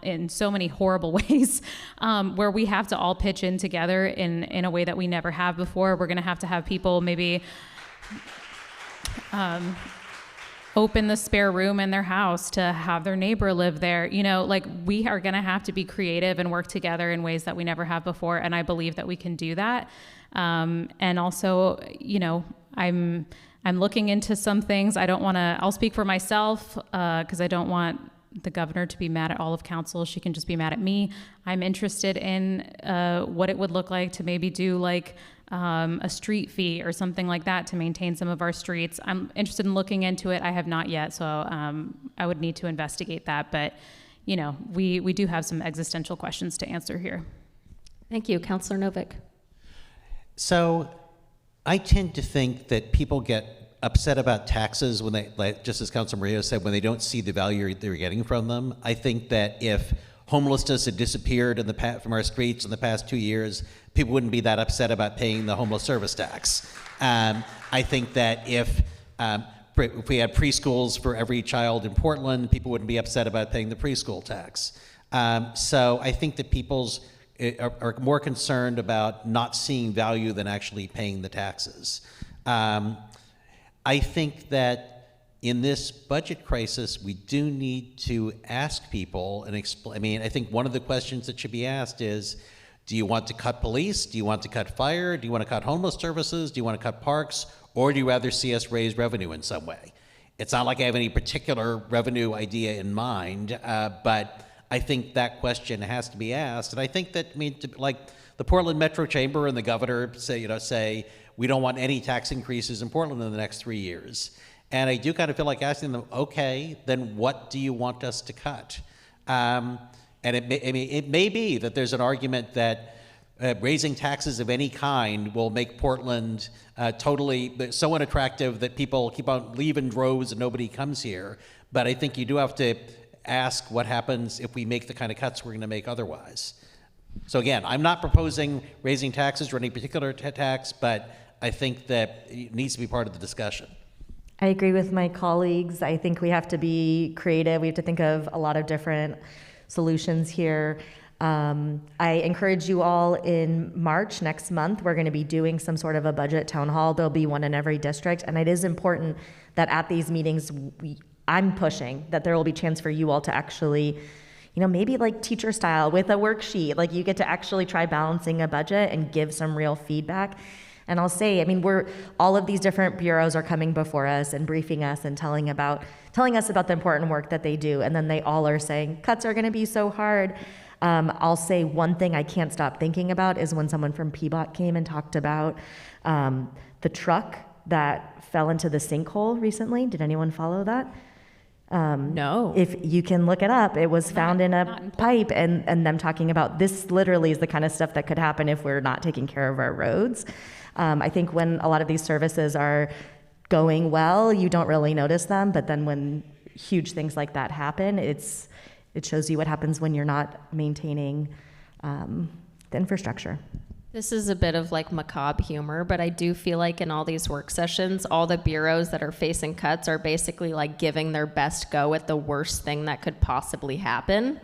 in so many horrible ways, where we have to all pitch in together in a way that we never have before. We're going to have people maybe open the spare room in their house to have their neighbor live there. You know, like, we are going to have to be creative and work together in ways that we never have before, and I believe that we can do that. And also, you know, I'm looking into some things. I'll speak for myself, because I don't want the governor to be mad at all of council. She can just be mad at me. I'm interested in what it would look like to maybe do like a street fee or something like that to maintain some of our streets. I'm interested in looking into it. I have not yet, so I would need to investigate that. But, you know, we do have some existential questions to answer here. Thank you. Councilor Novick. So I tend to think that people get upset about taxes when they, like, just as Councilor Morillo said, when they don't see the value they're getting from them. I think that if homelessness had disappeared from our streets in the past 2 years, people wouldn't be that upset about paying the homeless service tax. I think that if we had preschools for every child in Portland, people wouldn't be upset about paying the preschool tax. So I think that people's are more concerned about not seeing value than actually paying the taxes. I think that in this budget crisis, we do need to ask people and explain. I mean, I think one of the questions that should be asked is, do you want to cut police? Do you want to cut fire? Do you want to cut homeless services? Do you want to cut parks? Or do you rather see us raise revenue in some way? It's not like I have any particular revenue idea in mind, but I think that question has to be asked. And I think that, like the Portland Metro Chamber and the governor say, we don't want any tax increases in Portland in the next 3 years. And I do kind of feel like asking them, okay, then what do you want us to cut? And it may be that there's an argument that raising taxes of any kind will make Portland totally so unattractive that people keep on leaving droves and nobody comes here. But I think you do have to ask what happens if we make the kind of cuts we're going to make otherwise. So again, I'm not proposing raising taxes or any particular tax, but I think that it needs to be part of the discussion. I agree with my colleagues. I think we have to be creative. We have to think of a lot of different solutions here. I encourage you all in March next month, we're going to be doing some sort of a budget town hall. There'll be one in every district. And it is important that at these meetings, I'm pushing that there will be a chance for you all to actually, you know, maybe like teacher style with a worksheet, like you get to actually try balancing a budget and give some real feedback. And I'll say, I mean, all of these different bureaus are coming before us and briefing us and telling us about the important work that they do. And then they all are saying, cuts are going to be so hard. I'll say one thing I can't stop thinking about is when someone from PBOT came and talked about the truck that fell into the sinkhole recently. Did anyone follow that? No. If you can look it up, it was found in not a in pipe, and them talking about this literally is the kind of stuff that could happen if we're not taking care of our roads. I think when a lot of these services are going well, you don't really notice them, but then when huge things like that happen, it shows you what happens when you're not maintaining the infrastructure. This is a bit of like macabre humor, but I do feel like in all these work sessions, all the bureaus that are facing cuts are basically like giving their best go at the worst thing that could possibly happen.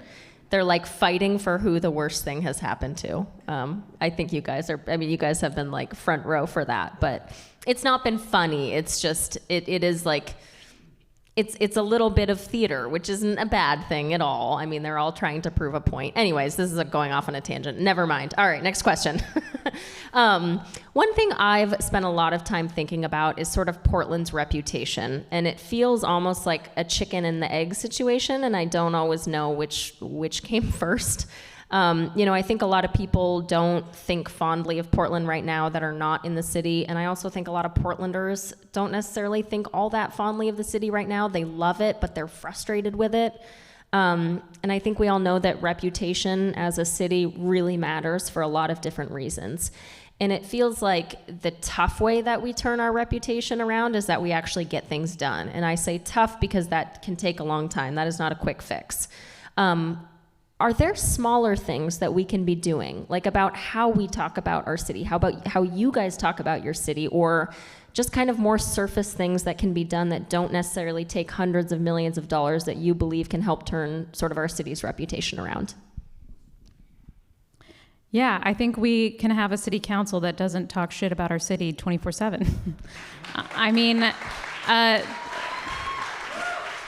They're like fighting for who the worst thing has happened to. I think you guys have been like front row for that, but it's not been funny. It's just, it is like, it's a little bit of theater, which isn't a bad thing at all. I mean, they're all trying to prove a point. Anyways, this is going off on a tangent. Never mind. All right, next question. One thing I've spent a lot of time thinking about is sort of Portland's reputation, and it feels almost like a chicken and the egg situation, and I don't always know which came first. I think a lot of people don't think fondly of Portland right now that are not in the city. And I also think a lot of Portlanders don't necessarily think all that fondly of the city right now. They love it, but they're frustrated with it. And I think we all know that reputation as a city really matters for a lot of different reasons. And it feels like the tough way that we turn our reputation around is that we actually get things done. And I say tough because that can take a long time. That is not a quick fix. Are there smaller things that we can be doing, like about how we talk about our city? How about how you guys talk about your city, or just kind of more surface things that can be done that don't necessarily take hundreds of millions of dollars that you believe can help turn sort of our city's reputation around? Yeah, I think we can have a city council that doesn't talk shit about our city 24/7. I mean,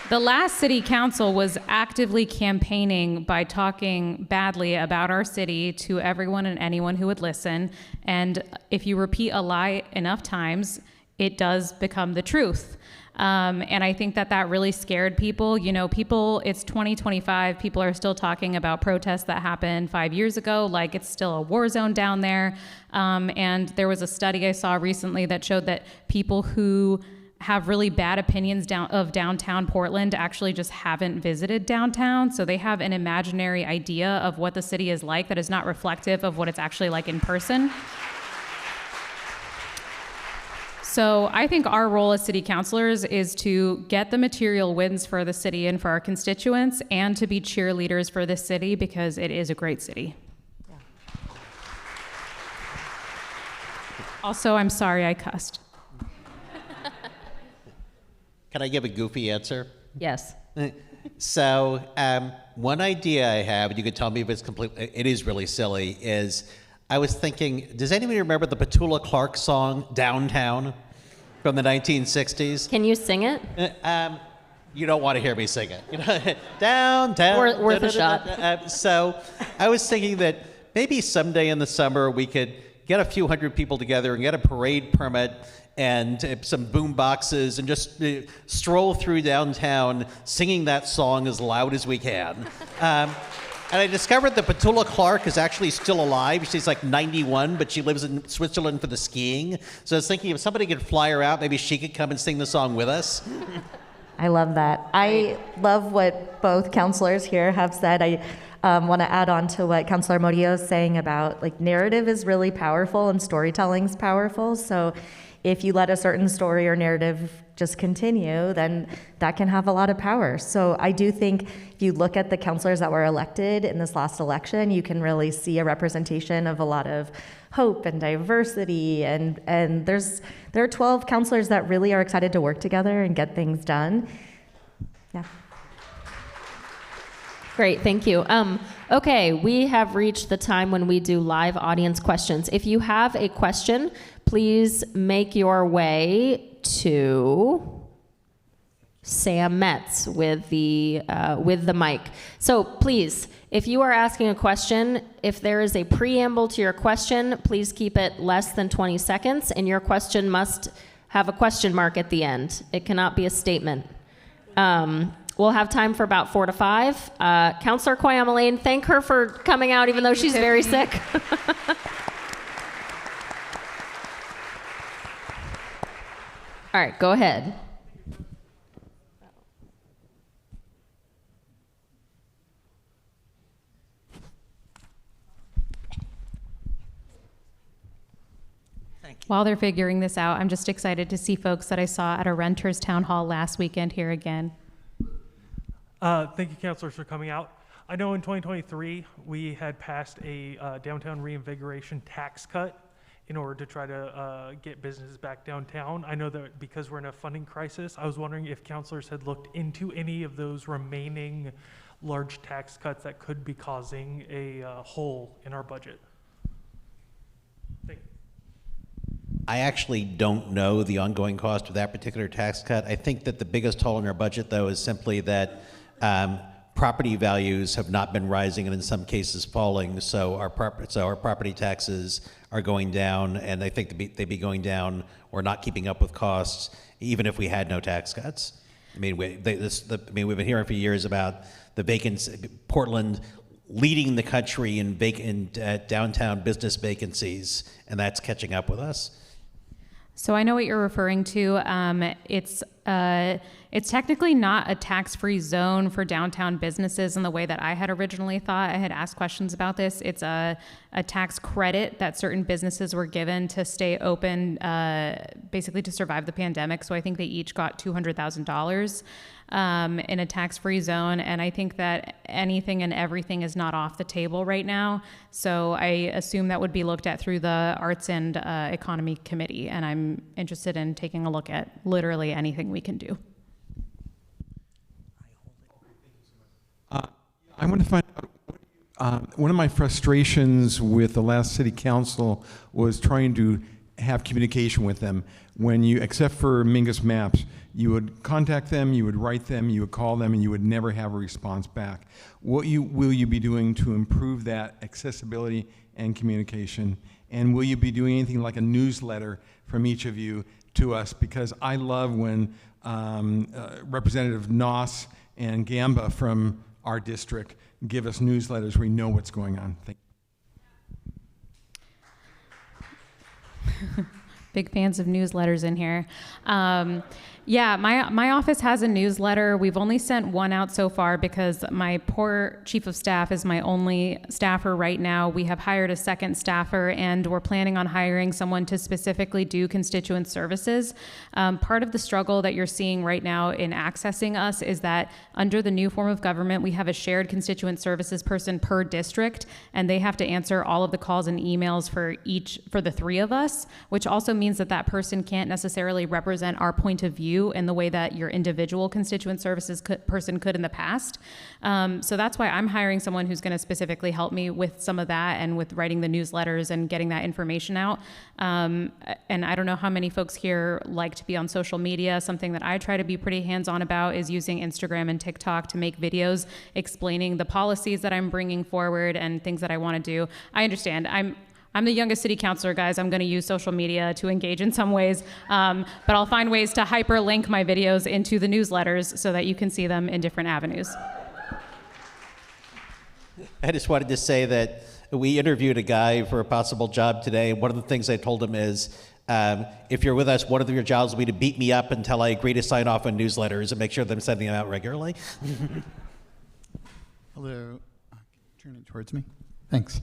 the last city council was actively campaigning by talking badly about our city to everyone and anyone who would listen. And if you repeat a lie enough times, it does become the truth. And I think that really scared people. It's 2025. People are still talking about protests that happened 5 years ago, like it's still a war zone down there. And there was a study I saw recently that showed that people who have really bad opinions of downtown Portland actually just haven't visited downtown. So they have an imaginary idea of what the city is like that is not reflective of what it's actually like in person. So I think our role as city councilors is to get the material wins for the city and for our constituents, and to be cheerleaders for this city because it is a great city. Yeah. Also, I'm sorry I cussed. Can I give a goofy answer? Yes. So one idea I have, and you can tell me if it's it is really silly, is I was thinking, does anybody remember the Petula Clark song, Downtown, from the 1960s? Can you sing it? You don't want to hear me sing it. Downtown. Worth a shot. So I was thinking that maybe someday in the summer we could get a few hundred people together and get a parade permit and some boom boxes and just stroll through downtown singing that song as loud as we can. And I discovered that Petula Clark is actually still alive. She's like 91, but she lives in Switzerland for the skiing. So I was thinking if somebody could fly her out, maybe she could come and sing the song with us. I love that. I love what both counselors here have said. I want to add on to what Councilor Murillo is saying about narrative is really powerful and storytelling is powerful. So if you let a certain story or narrative just continue, then that can have a lot of power. So I do think if you look at the counselors that were elected in this last election, you can really see a representation of a lot of hope and diversity. And there are 12 counselors that really are excited to work together and get things done. Yeah. Great, thank you. Okay, we have reached the time when we do live audience questions. If you have a question, please make your way to Sam Metz with the mic. So please, if you are asking a question, if there is a preamble to your question, please keep it less than 20 seconds, and your question must have a question mark at the end. It cannot be a statement. We'll have time for about 4 to 5. Councilor Koyama Lane, thank her for coming out even though she's very sick. All right, go ahead. While they're figuring this out, I'm just excited to see folks that I saw at a renters town hall last weekend here again. Thank you, councilors, for coming out. I know in 2023, we had passed a downtown reinvigoration tax cut in order to try to get businesses back downtown. I know that because we're in a funding crisis, I was wondering if councilors had looked into any of those remaining large tax cuts that could be causing a hole in our budget. Thank you. I actually don't know the ongoing cost of that particular tax cut. I think that the biggest hole in our budget, though, is simply that property values have not been rising and in some cases falling. So our property taxes are going down, and I think they'd be going down or not keeping up with costs, even if we had no tax cuts. I mean, we've been hearing for years about the vacancy, Portland leading the country in downtown business vacancies, and that's catching up with us. So I know what you're referring to. It's technically not a tax-free zone for downtown businesses in the way that I had originally thought. I had asked questions about this. It's a tax credit that certain businesses were given to stay open, basically to survive the pandemic. So I think they each got $200,000 in a tax-free zone. And I think that anything and everything is not off the table right now. So I assume that would be looked at through the Arts and Economy Committee. And I'm interested in taking a look at literally anything we can do. I want to find out, one of my frustrations with the last city council was trying to have communication with them. When you, except for Mingus Maps, you would contact them, you would write them, you would call them, and you would never have a response back. What will you be doing to improve that accessibility and communication? And will you be doing anything like a newsletter from each of you to us? Because I love when Representative Noss and Gamba from our district give us newsletters. We know what's going on. Thank you. Big fans of newsletters in here. Yeah, my office has a newsletter. We've only sent one out so far because my poor chief of staff is my only staffer right now. We have hired a second staffer, and we're planning on hiring someone to specifically do constituent services. Part of the struggle that you're seeing right now in accessing us is that under the new form of government, we have a shared constituent services person per district, and they have to answer all of the calls and emails for the three of us, which also means that person can't necessarily represent our point of view in the way that your individual constituent services person could in the past. So that's why I'm hiring someone who's going to specifically help me with some of that and with writing the newsletters and getting that information out. And I don't know how many folks here like to be on social media. Something that I try to be pretty hands-on about is using Instagram and TikTok to make videos explaining the policies that I'm bringing forward and things that I want to do. I understand. I'm the youngest city councilor, guys. I'm going to use social media to engage in some ways, but I'll find ways to hyperlink my videos into the newsletters so that you can see them in different avenues. I just wanted to say that we interviewed a guy for a possible job today. One of the things I told him is, if you're with us, one of your jobs will be to beat me up until I agree to sign off on newsletters and make sure that I'm sending them out regularly. Hello. Turn it towards me. Thanks.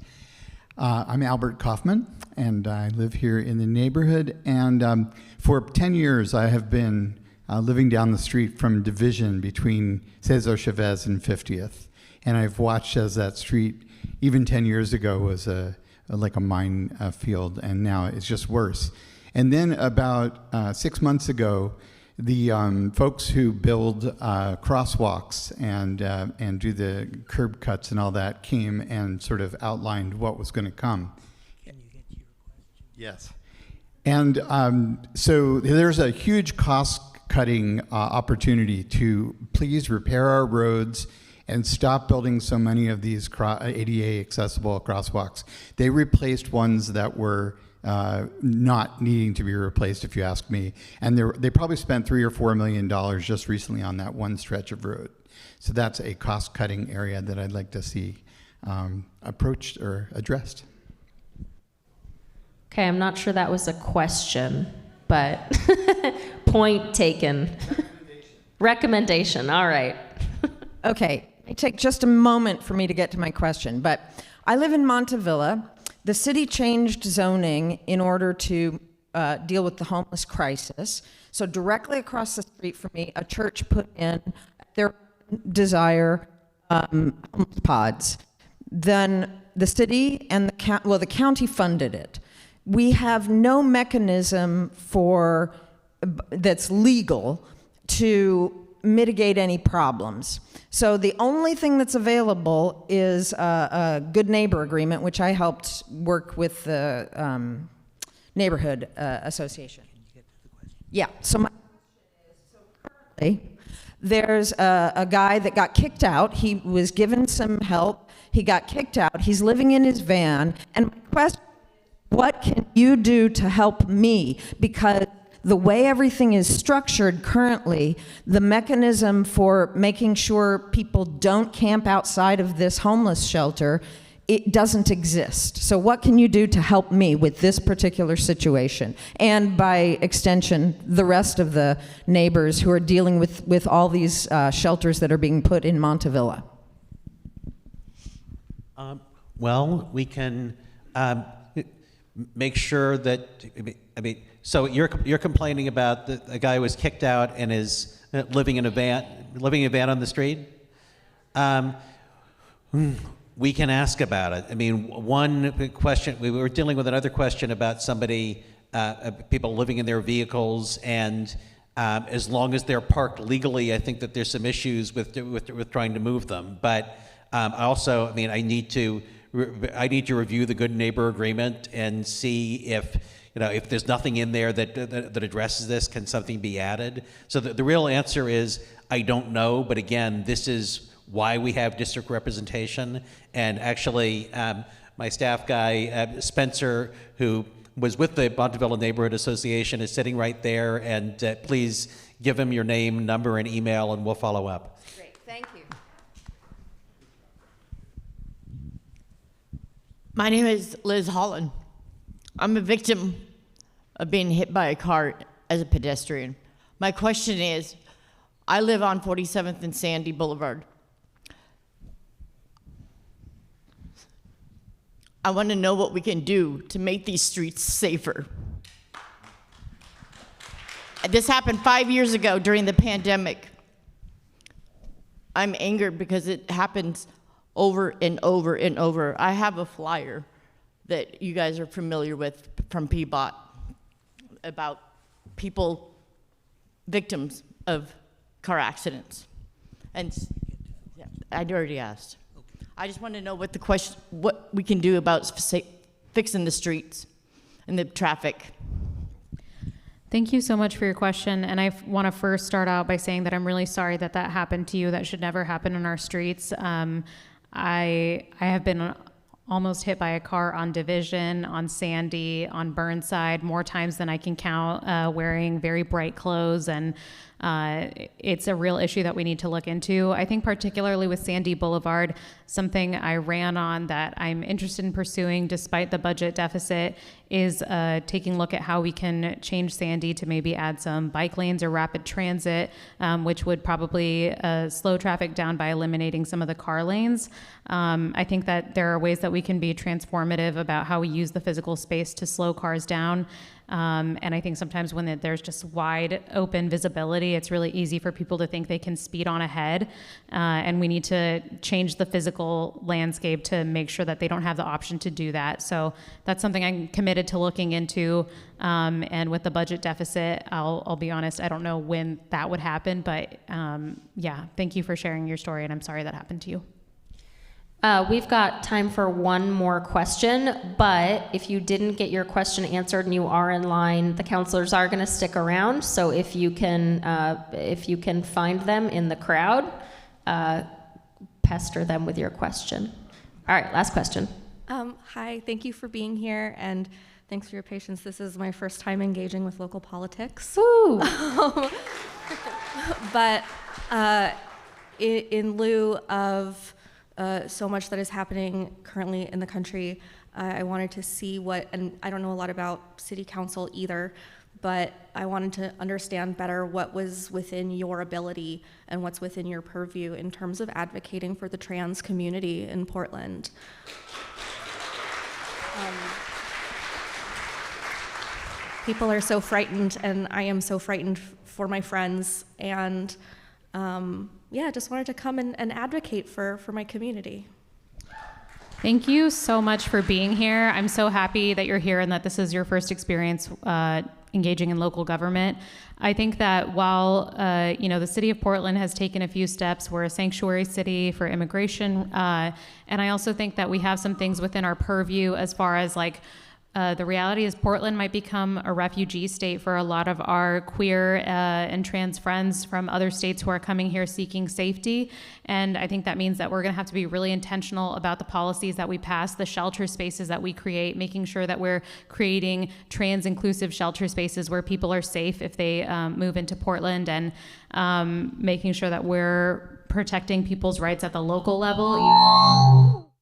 I'm Albert Kaufman, and I live here in the neighborhood. And for 10 years, I have been living down the street from Division between Cesar Chavez and 50th. And I've watched as that street, even 10 years ago, was like a mine field, and now it's just worse. And then about 6 months ago, the folks who build crosswalks and do the curb cuts and all that came and sort of outlined what was going to come. Can you get to your question? Yes. And so there's a huge cost-cutting opportunity to please repair our roads and stop building so many of these ADA accessible crosswalks. They replaced ones that were not needing to be replaced, if you ask me. And they probably spent $3 or $4 million just recently on that one stretch of road. So that's a cost-cutting area that I'd like to see approached or addressed. Okay, I'm not sure that was a question, but point taken. Recommendation, all right. Okay, it takes just a moment for me to get to my question, but I live in Montevilla. The city changed zoning in order to deal with the homeless crisis. So directly across the street from me, a church put in their desire homeless pods. Then the city and the county funded it. We have no mechanism that's legal to mitigate any problems. So the only thing that's available is a good neighbor agreement, which I helped work with the neighborhood association. Yeah, so my currently, there's a guy that got kicked out. He was given some help. He got kicked out. He's living in his van. And my question is, what can you do to help me? Because the way everything is structured currently, the mechanism for making sure people don't camp outside of this homeless shelter, it doesn't exist. So what can you do to help me with this particular situation? And by extension, the rest of the neighbors who are dealing with all these shelters that are being put in Montevilla? Well, we can make sure that, so you're complaining about a guy who was kicked out and is living in a van on the street? We can ask about it. I mean, one question, we were dealing with another question about somebody, people living in their vehicles, and as long as they're parked legally, I think that there's some issues with trying to move them. But also, I need to review the good neighbor agreement and see if there's nothing in there that addresses this. Can something be added? So the real answer is I don't know. But again, this is why we have district representation. And actually, my staff guy, Spencer, who was with the Montevilla Neighborhood Association, is sitting right there. And please give him your name, number, and email, and we'll follow up. Great, thank you. My name is Liz Holland. I'm a victim of being hit by a car as a pedestrian. My question is, I live on 47th and Sandy Boulevard. I want to know what we can do to make these streets safer. This happened 5 years ago during the pandemic. I'm angered because it happens over and over and over. I have a flyer that you guys are familiar with from PBOT about people, victims of car accidents. And yeah, I'd already asked. I just want to know what we can do about fixing the streets and the traffic. Thank you so much for your question. And I want to first start out by saying that I'm really sorry that happened to you. That should never happen in our streets. I have been almost hit by a car on Division, on Sandy, on Burnside, more times than I can count, wearing very bright clothes, and it's a real issue that we need to look into. I think particularly with Sandy Boulevard, something I ran on that I'm interested in pursuing despite the budget deficit is taking a look at how we can change Sandy to maybe add some bike lanes or rapid transit, which would probably slow traffic down by eliminating some of the car lanes. I think that there are ways that we can be transformative about how we use the physical space to slow cars down. And I think sometimes when there's just wide open visibility, it's really easy for people to think they can speed on ahead. And we need to change the physical landscape to make sure that they don't have the option to do that. So that's something I'm committed to looking into. And with the budget deficit, I'll be honest, I don't know when that would happen, but yeah, thank you for sharing your story, and I'm sorry that happened to you. We've got time for one more question, but if you didn't get your question answered and you are in line, the counselors are going to stick around. So if you can find them in the crowd, pester them with your question. All right, last question. Hi, thank you for being here, and thanks for your patience. This is my first time engaging with local politics. Woo! But in lieu of so much that is happening currently in the country, I wanted to see and I don't know a lot about city council either, but I wanted to understand better what was within your ability and what's within your purview in terms of advocating for the trans community in Portland. people are so frightened, and I am so frightened for my friends. And yeah, just wanted to come and advocate for my community. Thank you so much for being here. I'm so happy that you're here and that this is your first experience engaging in local government. I think that while the city of Portland has taken a few steps, we're a sanctuary city for immigration, and I also think that we have some things within our purview as far as the reality is Portland might become a refugee state for a lot of our queer and trans friends from other states who are coming here seeking safety. And I think that means that we're going to have to be really intentional about the policies that we pass, the shelter spaces that we create, making sure that we're creating trans inclusive shelter spaces where people are safe if they move into Portland, and making sure that we're protecting people's rights at the local level.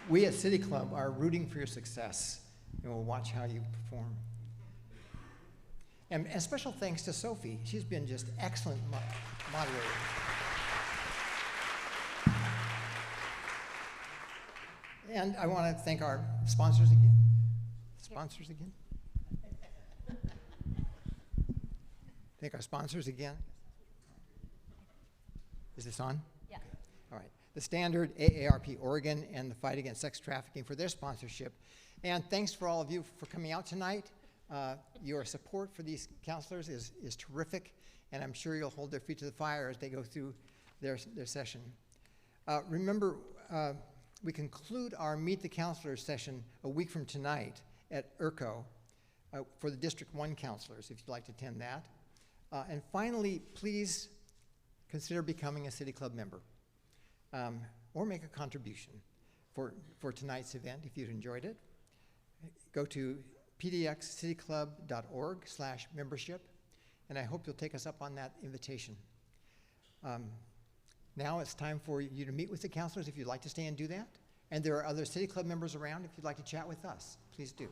We at City Club are rooting for your success, and we'll watch how you perform. And special thanks to Sophie. She's been just excellent moderator. And I want to thank our sponsors again. Sponsors again? Thank our sponsors again. Is this on? Yeah. All right. The Standard, AARP Oregon, and the Fight Against Sex Trafficking for their sponsorship. And thanks for all of you for coming out tonight. Your support for these counselors is terrific, and I'm sure you'll hold their feet to the fire as they go through their session. Remember, we conclude our Meet the Counselors session a week from tonight at ERCO for the District 1 counselors, if you'd like to attend that. And finally, please consider becoming a City Club member. Or make a contribution for tonight's event if you'd enjoyed it. Go to pdxcityclub.org/membership, and I hope you'll take us up on that invitation. Now it's time for you to meet with the counselors if you'd like to stay and do that. And there are other City Club members around if you'd like to chat with us. Please do.